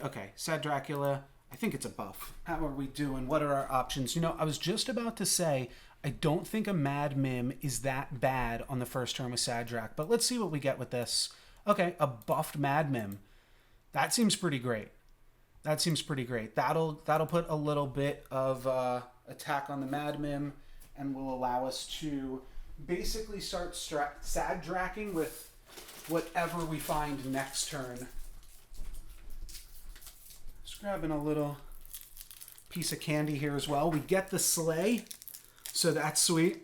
Okay, Sad Dracula, I think it's a buff. How are we doing? What are our options? You know, I was just about to say, I don't think a Mad Mim is that bad on the first turn with Sad Drac, but let's see what we get with this. Okay, a buffed Mad Mim. That seems pretty great. That seems pretty great. That'll put a little bit of attack on the Mad Mim and will allow us to basically start Sad Dracking with whatever we find next turn. Just grabbing a little piece of candy here as well. We get the sleigh, so that's sweet.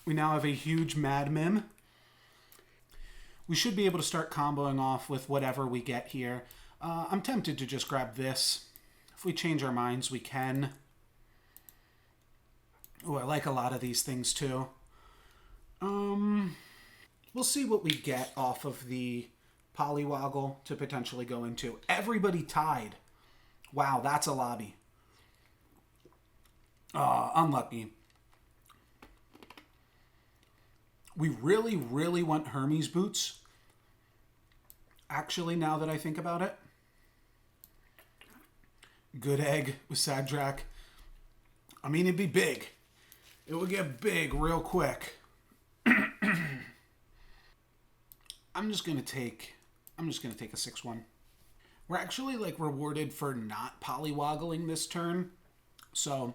We now have a huge Mad Mim. We should be able to start comboing off with whatever we get here. I'm tempted to just grab this. If we change our minds, we can. Oh, I like a lot of these things too. We'll see what we get off of the Polywoggle to potentially go into. Everybody tied. Wow, that's a lobby. Unlucky. We really, really want Hermes boots. Actually, now that I think about it. Good egg with Sad Drac. I mean, it'd be big. It would get big real quick. I'm just gonna take a 6-1. We're actually like rewarded for not polywoggling this turn. So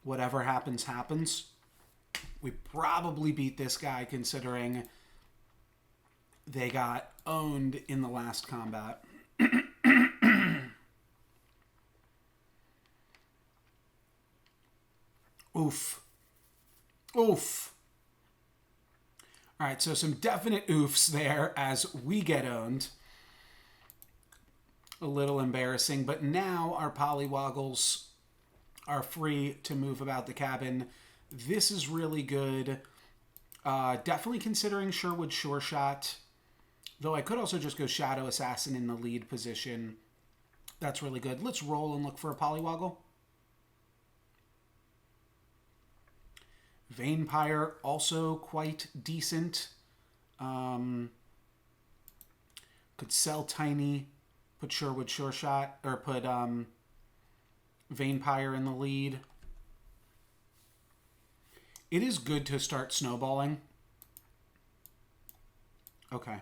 whatever happens, happens. We probably beat this guy considering they got owned in the last combat. Oof. Oof. All right, so some definite oofs there as we get owned. A little embarrassing, but now our polywoggles are free to move about the cabin. This is really good. Definitely considering Sherwood Sure Shot, though I could also just go Shadow Assassin in the lead position. That's really good. Let's roll and look for a polywoggle. Vampire, also quite decent. Could sell Tiny, put Sherwood Sure Shot, or put Vampire in the lead. It is good to start snowballing. Okay.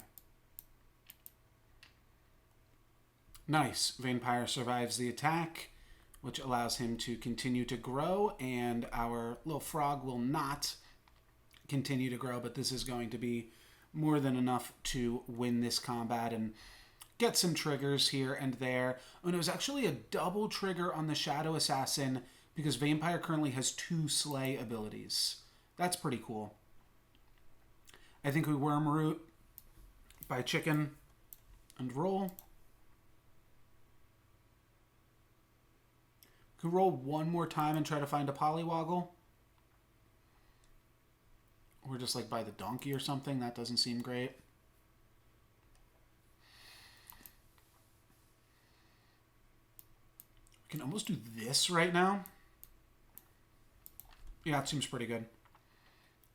Nice. Vampire survives the attack, which allows him to continue to grow, and our little frog will not continue to grow, but this is going to be more than enough to win this combat and get some triggers here and there. And it was actually a double trigger on the Shadow Assassin because Vampire currently has 2 Slay abilities. That's pretty cool. I think we Worm Root by Chicken and roll. Could roll one more time and try to find a polywoggle. Or just like by the donkey or something. That doesn't seem great. We can almost do this right now. Yeah, it seems pretty good.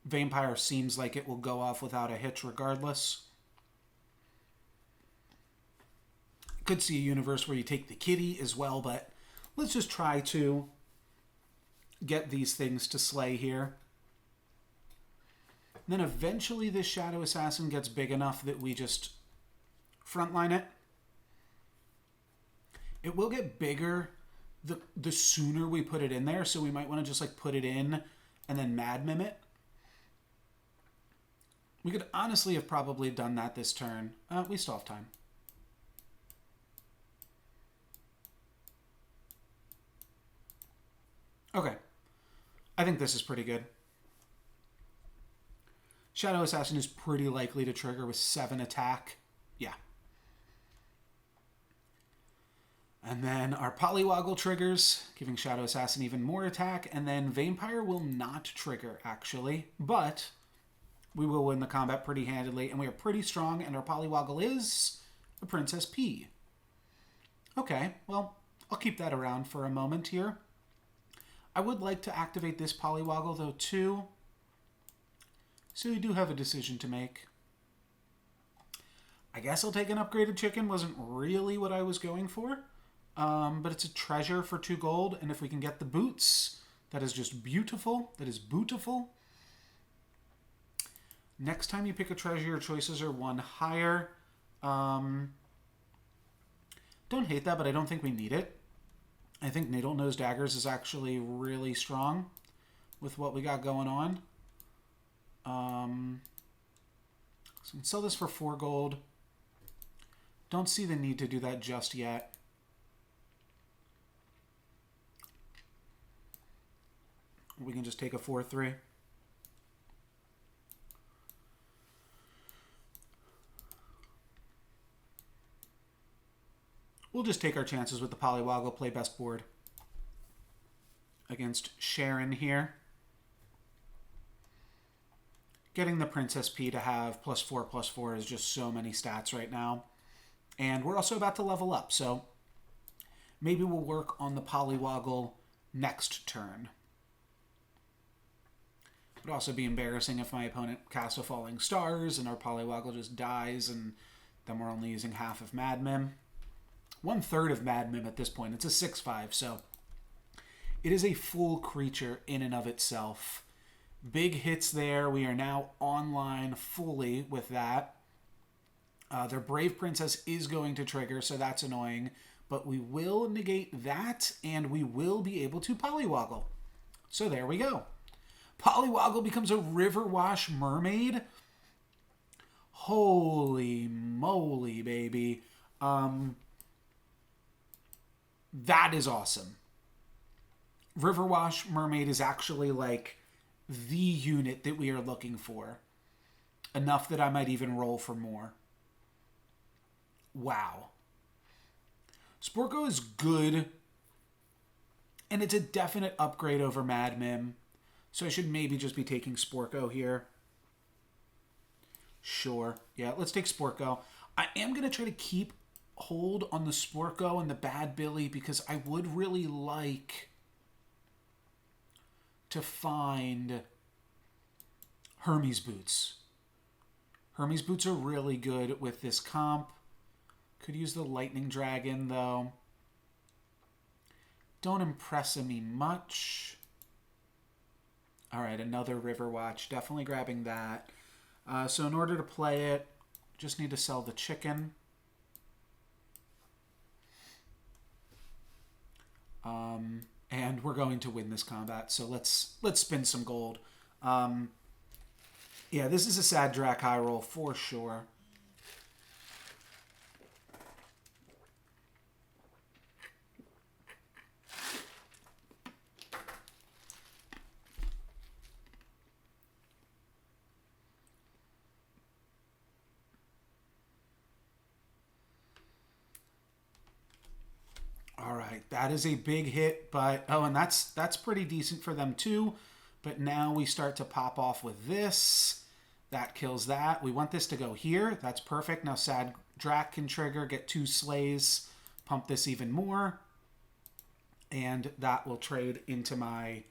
Vampire seems like it will go off without a hitch regardless. Could see a universe where you take the kitty as well, but let's just try to get these things to slay here. And then eventually this Shadow Assassin gets big enough that we just frontline it. It will get bigger the sooner we put it in there, so we might want to just like put it in and then Mad Mim it. We could honestly have probably done that this turn. We still have time. Okay. I think this is pretty good. Shadow Assassin is pretty likely to trigger with 7 attack. Yeah. And then our Polywoggle triggers, giving Shadow Assassin even more attack. And then Vampire will not trigger, actually. But we will win the combat pretty handily. And we are pretty strong. And our Polywoggle is a Princess P. Okay, well, I'll keep that around for a moment here. I would like to activate this Polywoggle, though, too. So we do have a decision to make. I guess I'll take an upgraded chicken. Wasn't really what I was going for. But it's a treasure for 2 gold. And if we can get the boots, that is just beautiful. That is beautiful. Next time you pick a treasure, your choices are 1 higher. Don't hate that, but I don't think we need it. I think Needle-Nose Daggers is actually really strong with what we got going on. So we can sell this for 4 gold. Don't see the need to do that just yet. We can just take a 4-3. We'll just take our chances with the Polywoggle, play best board against Sharon here. Getting the Princess P to have +4/+4 is just so many stats right now. And we're also about to level up, so maybe we'll work on the Polywoggle next turn. It would also be embarrassing if my opponent casts a Falling Stars and our Polywoggle just dies and then we're only using half of Mad Mim. 1/3 of Mad Mim at this point. It's a 6/5, so it is a full creature in and of itself. Big hits there. We are now online fully with that. Their Brave Princess is going to trigger, so that's annoying. But we will negate that, and we will be able to Polywoggle. So there we go. Polywoggle becomes a Riverwash Mermaid. Holy moly, baby. That is awesome. Riverwash Mermaid is actually like the unit that we are looking for. Enough that I might even roll for more. Wow. Sporko is good. And it's a definite upgrade over Mad Mim. So I should maybe just be taking Sporko here. Sure. Yeah, let's take Sporko. I am going to try to keep hold on the Sporko and the Bad Billy because I would really like to find Hermes Boots. Hermes Boots are really good with this comp. Could use the Lightning Dragon, though. Don't impress me much. All right, another Riverwatch. Definitely grabbing that. So in order to play it, just need to sell the chicken. And we're going to win this combat, so let's spin some gold. Yeah, this is a sad Drac high roll for sure. All right, that is a big hit, but oh, and that's pretty decent for them too. But now we start to pop off with this. That kills that. We want this to go here. That's perfect. Now Sad Drac can trigger, get 2 slays, pump this even more. And that will trade into my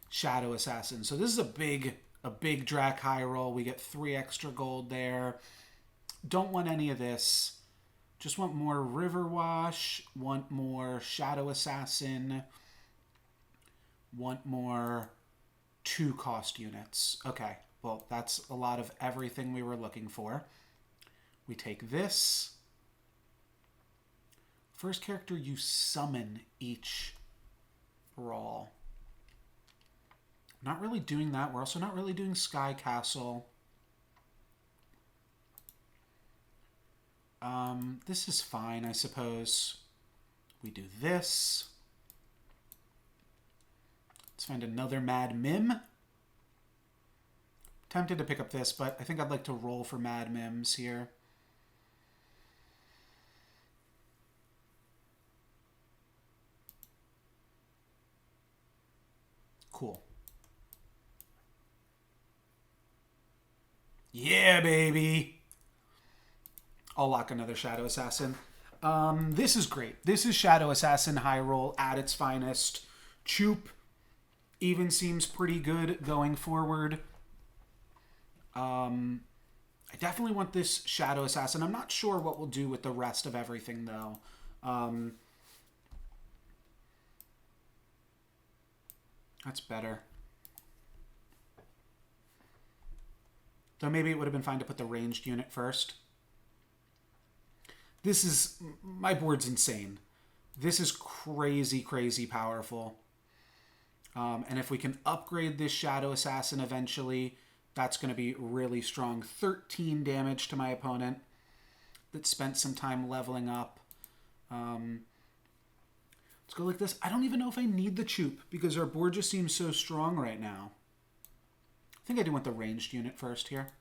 Shadow Assassin. So this is a big Drac high roll. We get 3 extra gold there. Don't want any of this. Just want more Riverwash, want more Shadow Assassin, want more 2-cost units. Okay, well, that's a lot of everything we were looking for. We take this. First character you summon each Brawl. Not really doing that. We're also not really doing Sky Castle. This is fine, I suppose. We do this. Let's find another Mad Mim. Tempted to pick up this, but I think I'd like to roll for Mad Mims here. Cool. Yeah, baby! I'll lock another Shadow Assassin. This is great. This is Shadow Assassin high roll at its finest. Choop even seems pretty good going forward. I I definitely want this Shadow Assassin. I'm not sure what we'll do with the rest of everything, though. That's better. Though maybe it would have been fine to put the ranged unit first. This is... My board's insane. This is crazy, crazy powerful. And if we can upgrade this Shadow Assassin eventually, that's going to be really strong. 13 damage to my opponent that spent some time leveling up. Let's go like this. I don't even know if I need the Choop because our board just seems so strong right now. I think I do want the ranged unit first here.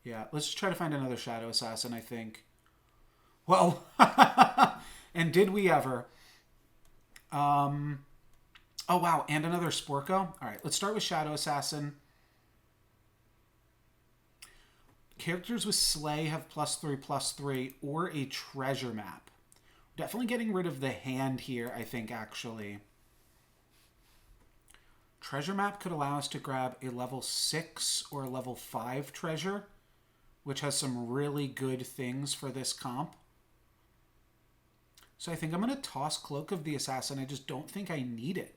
Yeah, let's just try to find another Shadow Assassin, I think. Well, and did we ever? Oh, wow, and another Sporko. All right, let's start with Shadow Assassin. Characters with Slay have +3/+3 or a treasure map. Definitely getting rid of the hand here, I think, actually. Treasure map could allow us to grab a level 6 or a level 5 treasure, which has some really good things for this comp. So I think I'm going to toss Cloak of the Assassin. I just don't think I need it.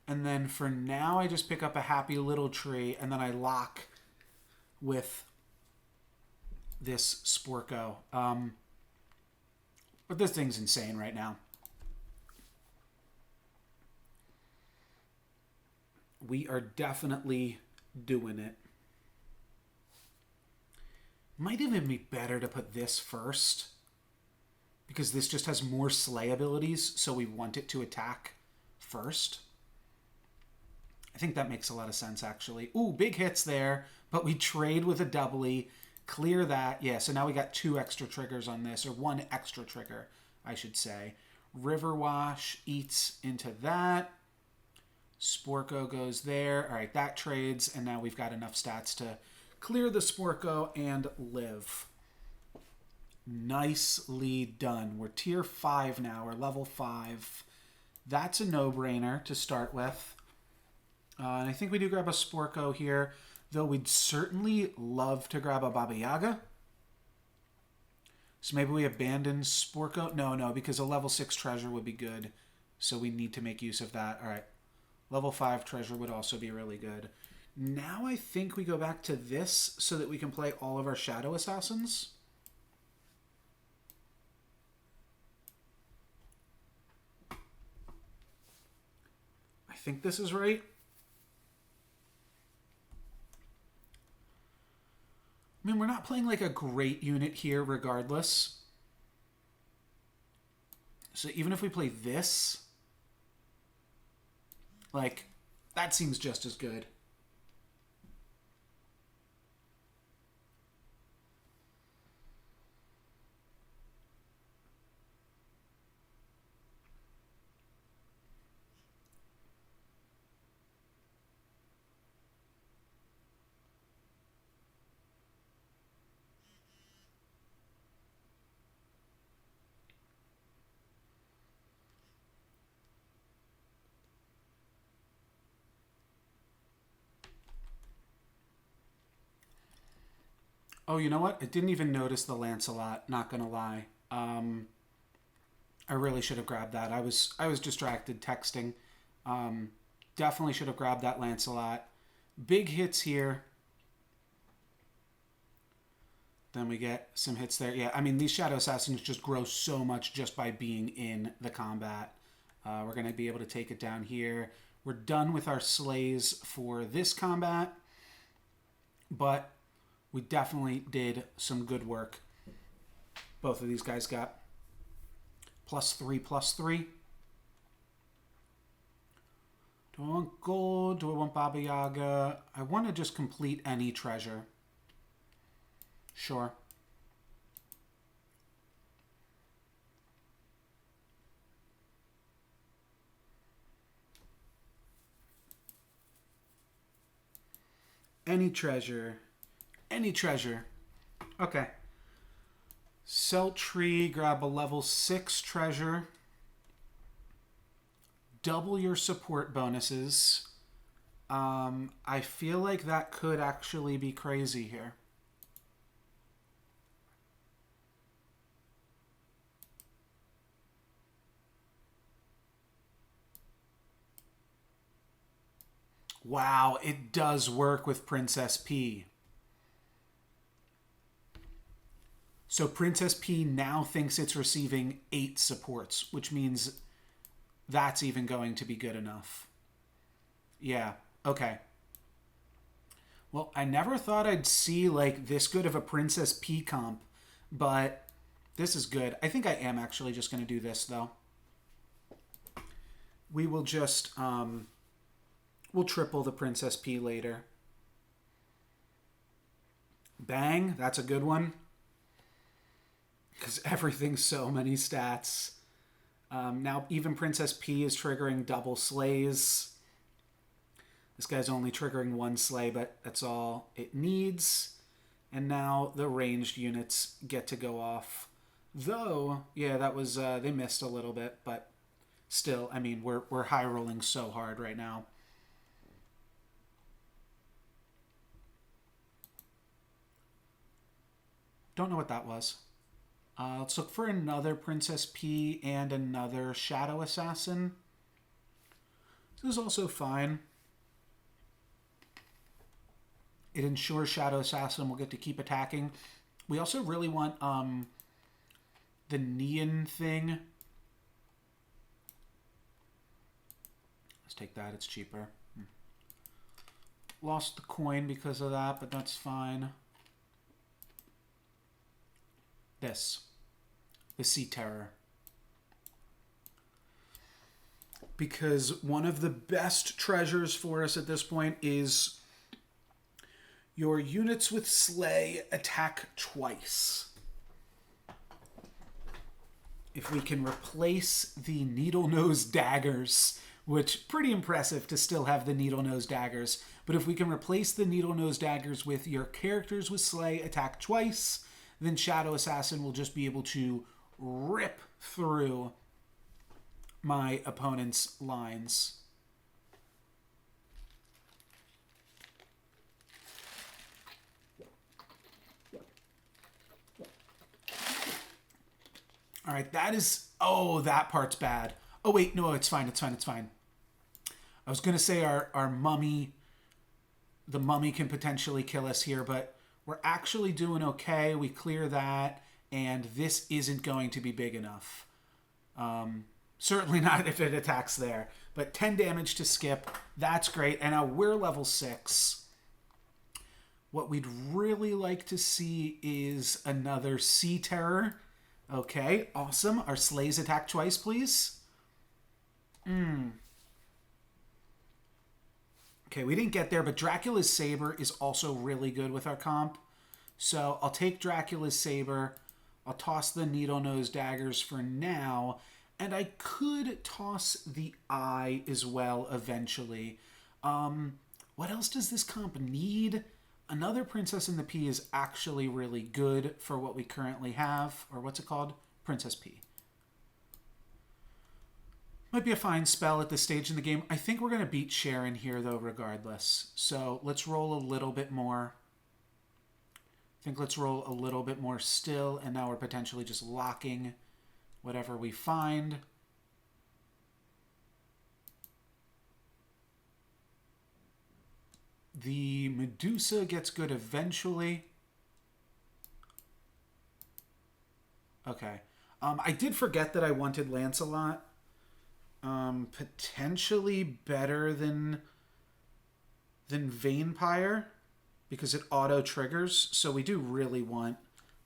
And then for now, I just pick up a Happy Little Tree, and then I lock with this Sporko. But this thing's insane right now. We are definitely doing it. Might even be better to put this first, because this just has more Slay abilities, so we want it to attack first. I think that makes a lot of sense, actually. Ooh, big hits there, but we trade with a doubly. Clear that. Yeah, so now we got 2 extra triggers on this, or 1 extra trigger, I should say. River Wash eats into that. Sporko goes there. All right, that trades, and now we've got enough stats to clear the Sporko and live. Nicely done. We're tier 5 now. We're level 5. That's a no-brainer to start with. And I think we do grab a Sporko here, though we'd certainly love to grab a Baba Yaga. So maybe we abandon Sporko. No, because a level 6 treasure would be good. So we need to make use of that. All right. Level 5 treasure would also be really good. Now I think we go back to this so that we can play all of our Shadow Assassins. I think this is right. I mean, we're not playing like a great unit here regardless. So even if we play this, like, that seems just as good. Oh, you know what? I didn't even notice the Lancelot, not gonna lie. I really should have grabbed that. I was distracted texting. Definitely should have grabbed that Lancelot. Big hits here. Then we get some hits there. Yeah, I mean, these Shadow Assassins just grow so much just by being in the combat. We're going to be able to take it down here. We're done with our Slays for this combat. But we definitely did some good work. Both of these guys got +3/+3. Do I want gold? Do I want Baba Yaga? I want to just complete any treasure. Sure. Any treasure. Any treasure. Okay. Sell tree, grab a level 6 treasure. double your support bonuses. I feel like that could actually be crazy here. Wow, it does work with Princess P. So Princess P now thinks it's receiving 8 supports, which means that's even going to be good enough. Yeah, okay. Well, I never thought I'd see like this good of a Princess P comp, but this is good. I think I am actually just going to do this though. We will just, we'll triple the Princess P later. Bang, that's a good one. Because everything's so many stats. Now even Princess P is triggering double slays. This guy's only triggering 1 slay, but that's all it needs. And now the ranged units get to go off. Though, yeah, that was, they missed a little bit, but still, I mean, we're high rolling so hard right now. Don't know what that was. Let's look for another Princess P and another Shadow Assassin. This is also fine. It ensures Shadow Assassin will get to keep attacking. We also really want the Neon thing. Let's take that, it's cheaper. Lost the coin because of that, but that's fine. This. The Sea Terror. Because one of the best treasures for us at this point is your units with Slay attack twice. If we can replace the Needle Nose Daggers, which pretty impressive to still have the Needle Nose Daggers, but if we can replace the Needle Nose Daggers with your characters with Slay attack twice, then Shadow Assassin will just be able to rip through my opponent's lines. All right, that is... Oh, that part's bad. Oh, wait, no, it's fine, it's fine, it's fine. I was going to say our mummy... The mummy can potentially kill us here, but we're actually doing okay. We clear that, and this isn't going to be big enough. Certainly not if it attacks there. But 10 damage to skip, that's great. And now we're level 6. What we'd really like to see is another Sea Terror. Okay, awesome. Our slays attack twice, please. Okay, we didn't get there, but Dracula's Saber is also really good with our comp. So I'll take Dracula's Saber. I'll toss the Needle Nose Daggers for now. And I could toss the Eye as well eventually. What else does this comp need? Another Princess in the P is actually really good for what we currently have. Or what's it called? Princess P. Might be a fine spell at this stage in the game. I think we're going to beat Sharon here, though, regardless. So let's roll a little bit more. I think let's roll a little bit more still. And now we're potentially just locking whatever we find. The Medusa gets good eventually. Okay. I did forget that I wanted Lancelot. Potentially better than Vampire because it auto triggers. So we do really want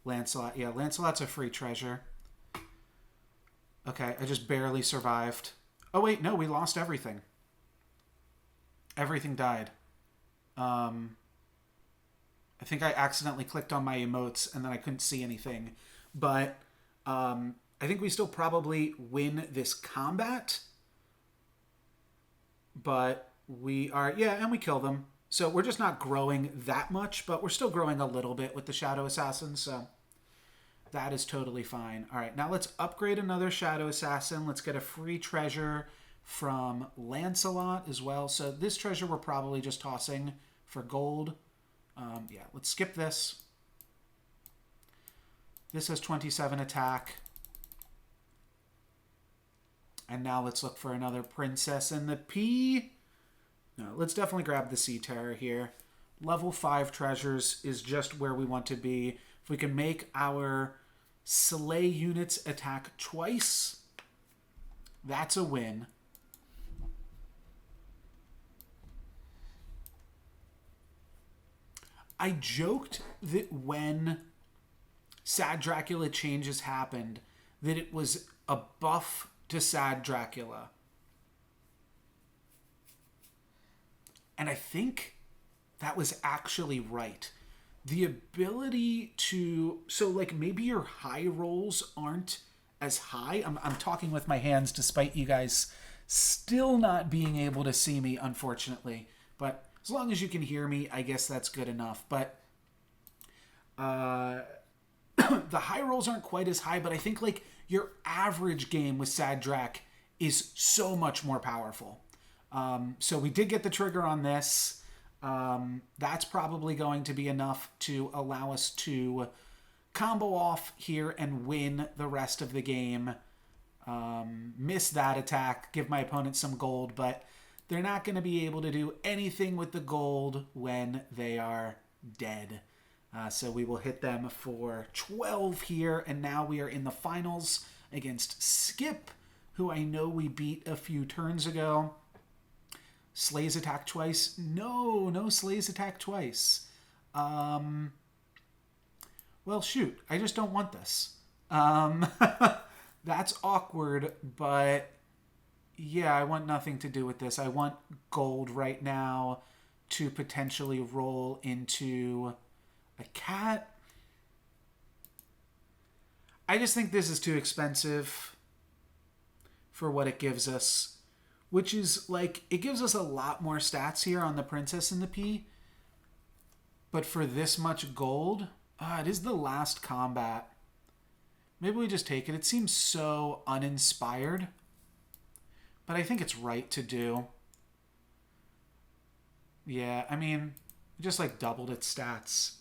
Lancelot. Yeah, Lancelot's a free treasure. Okay, I just barely survived. Oh wait, no, we lost everything. Everything died. I think I accidentally clicked on my emotes and then I couldn't see anything. But I think we still probably win this combat. But we are... Yeah, and we kill them. So we're just not growing that much, but we're still growing a little bit with the Shadow Assassin, so that is totally fine. All right, now let's upgrade another Shadow Assassin. Let's get a free treasure from Lancelot as well. So this treasure we're probably just tossing for gold. Yeah, let's skip this. This has 27 attack. And now let's look for another princess in the P. No, let's definitely grab the Sea Terror here. Level 5 treasures is just where we want to be. If we can make our slay units attack twice, that's a win. I joked that when Sad Dracula changes happened, that it was a buff to Sad Dracula. And I think that was actually right. The ability to... So, like, maybe your high rolls aren't as high. I'm talking with my hands despite you guys still not being able to see me, unfortunately. But as long as you can hear me, I guess that's good enough. But the high rolls aren't quite as high, but I think, like, your average game with Sad Drac is so much more powerful. So we did get the trigger on this. That's probably going to be enough to allow us to combo off here and win the rest of the game. Miss that attack, give my opponent some gold, but they're not going to be able to do anything with the gold when they are dead. So we will hit them for 12 here, and now we are in the finals against Skip, who I know we beat a few turns ago. Slays attack twice. No slays attack twice. Well, shoot. I just don't want this. That's awkward, but yeah, I want nothing to do with this. I want gold right now to potentially roll into a cat. I just think this is too expensive for what it gives us. Which is, like, it gives us a lot more stats here on the Princess and the P. But for this much gold, it is the last combat. Maybe we just take it. It seems so uninspired. But I think it's right to do. Yeah, I mean, it just, like, doubled its stats.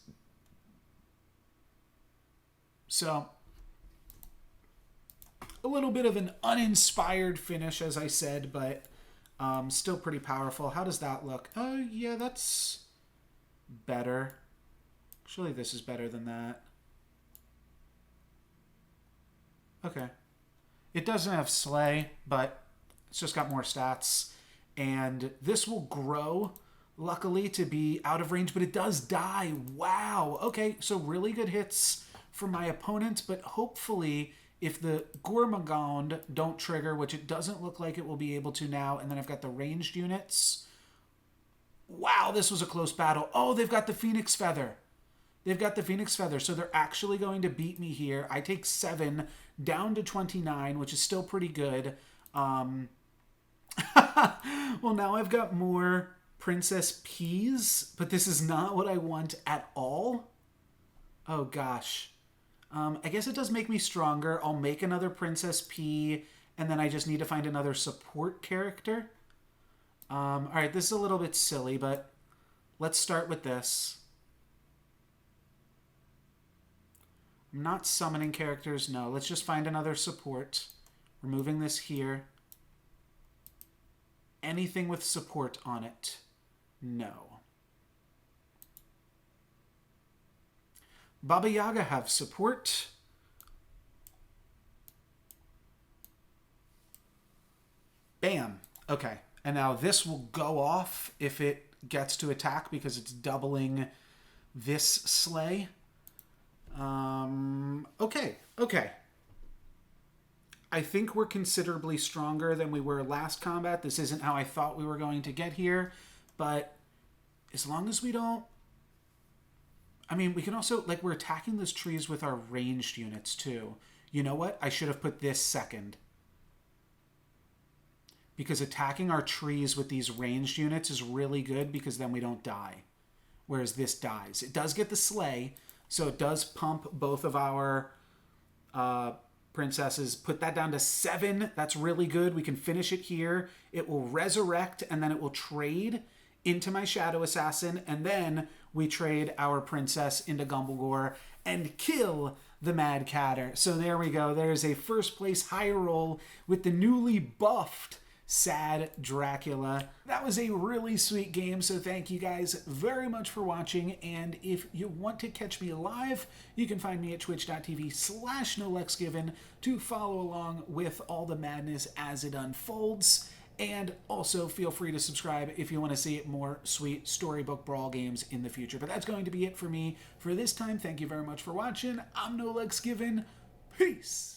So, a little bit of an uninspired finish, as I said, but still pretty powerful. How does that look? Oh, yeah, that's better. Actually, this is better than that. Okay. It doesn't have Slay, but it's just got more stats. And this will grow, luckily, to be out of range, but it does die. Wow. Okay, so really good hits from my opponent, but hopefully, if the Gourmagond don't trigger, which it doesn't look like it will be able to now, and then I've got the ranged units. Wow, this was a close battle. Oh, they've got the Phoenix Feather. They've got the Phoenix Feather, so they're actually going to beat me here. I take 7 down to 29, which is still pretty good. Well, now I've got more Princess Peas, but this is not what I want at all. Oh, gosh. I guess it does make me stronger. I'll make another Princess P, and then I just need to find another support character. All right, this is a little bit silly, but let's start with this. I'm not summoning characters. No, let's just find another support. Removing this here. Anything with support on it? No. Baba Yaga have support. Bam. Okay. And now this will go off if it gets to attack because it's doubling this slay. Okay. I think we're considerably stronger than we were last combat. This isn't how I thought we were going to get here, but as long as we don't... I mean, we can also, like, we're attacking those trees with our ranged units, too. You know what? I should have put this second. Because attacking our trees with these ranged units is really good because then we don't die. Whereas this dies. It does get the slay, so it does pump both of our princesses. Put that down to 7. That's really good. We can finish it here. It will resurrect, and then it will trade into my Shadow Assassin, and then we trade our princess into Gumblegore and kill the Mad Catter. So there we go. There's a first place higher roll with the newly buffed Sad Dracula. That was a really sweet game, so thank you guys very much for watching, and if you want to catch me live, you can find me at twitch.tv/NoLucksGiven to follow along with all the madness as it unfolds, and also feel free to subscribe if you want to see more sweet Storybook Brawl games in the future. But that's going to be it for me for this time. Thank you very much for watching. I'm NoLucksGiven. Peace!